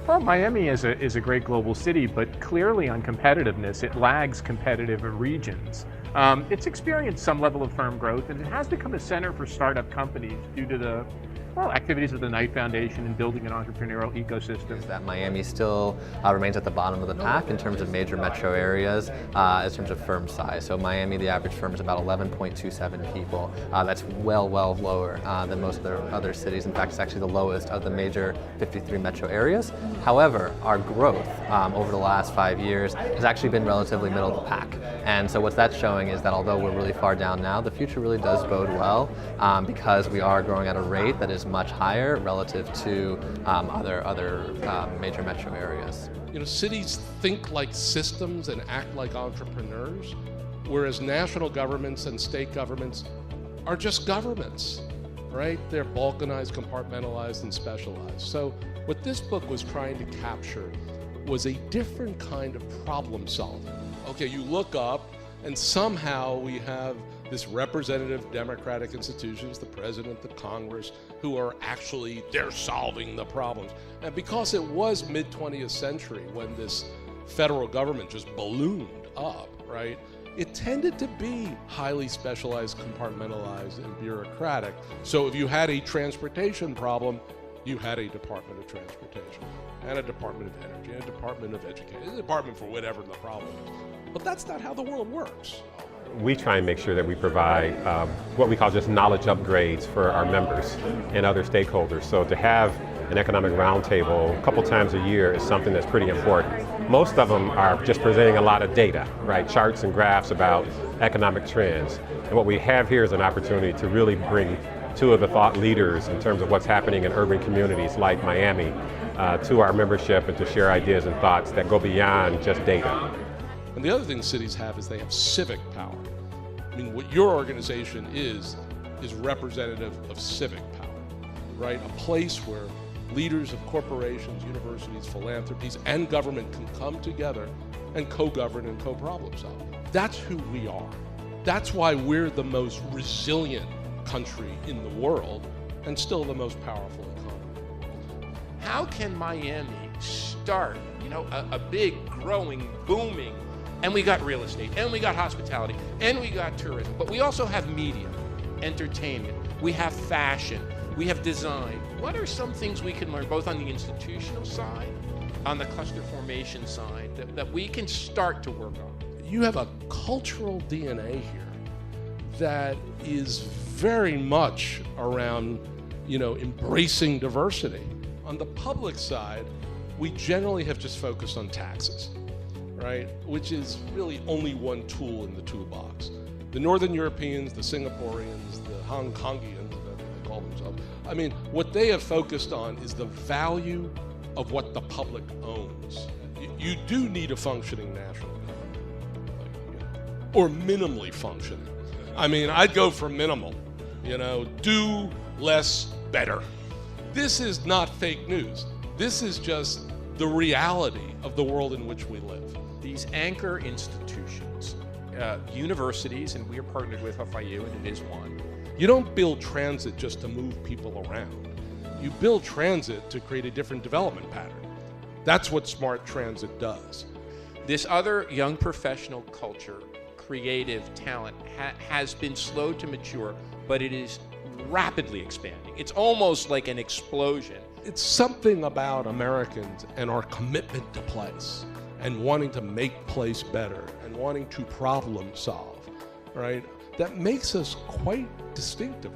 Well, Miami is a great global city, but clearly on competitiveness, it lags competitive regions. It's experienced some level of firm growth, and it has become a center for startup companies due to the activities of the Knight Foundation in building an entrepreneurial ecosystem. That Miami still remains at the bottom of the pack in terms of major metro areas, in terms of firm size. So Miami, the average firm is about 11.27 people. That's well lower than most of the other cities. In fact, it's actually the lowest of the major 53 metro areas. However, our growth over the last 5 years has actually been relatively middle of the pack. And so what that's showing is that although we're really far down now, the future really does bode well because we are growing at a rate that is much higher relative to other major metro areas. You know, cities think like systems and act like entrepreneurs, whereas national governments and state governments are just governments, right? They're balkanized, compartmentalized, and specialized. So what this book was trying to capture was a different kind of problem solving. Okay, you look up and somehow we have this representative democratic institutions, the president, the Congress, who are actually, they're solving the problems. And because it was mid-20th century when this federal government just ballooned up, right? It tended to be highly specialized, compartmentalized, and bureaucratic. So if you had a transportation problem, you had a Department of Transportation, and a Department of Energy, and a Department of Education, a department for whatever the problem is. But that's not how the world works. We try and make sure that we provide what we call just knowledge upgrades for our members and other stakeholders. So to have an economic roundtable a couple times a year is something that's pretty important. Most of them are just presenting a lot of data, right? Charts and graphs about economic trends. And what we have here is an opportunity to really bring two of the thought leaders in terms of what's happening in urban communities like Miami to our membership and to share ideas and thoughts that go beyond just data. And the other thing cities have is they have civic power. I mean, what your organization is representative of civic power, right? A place where leaders of corporations, universities, philanthropies, and government can come together and co-govern and co-problem solve. That's who we are. That's why we're the most resilient country in the world and still the most powerful economy. How can Miami start, a big, growing, booming, and we got real estate, and we got hospitality, and we got tourism, but we also have media, entertainment, we have fashion, we have design. What are some things we can learn both on the institutional side, on the cluster formation side, that we can start to work on? You have a cultural DNA here that is very much around, embracing diversity. On the public side, we generally have just focused on taxes, right? Which is really only one tool in the toolbox. The Northern Europeans, the Singaporeans, the Hong Kongians, as they call themselves, I mean, what they have focused on is the value of what the public owns. You do need a functioning national government, or minimally functioning. I mean, I'd go for minimal, do less better. This is not fake news. This is just the reality of the world in which we live. These anchor institutions, universities, and we are partnered with FIU, and it is one. You don't build transit just to move people around. You build transit to create a different development pattern. That's what smart transit does. This other young professional culture, creative talent, has been slow to mature, but it is rapidly expanding. It's almost like an explosion. It's something about Americans and our commitment to place and wanting to make place better and wanting to problem solve, right? That makes us quite distinctive.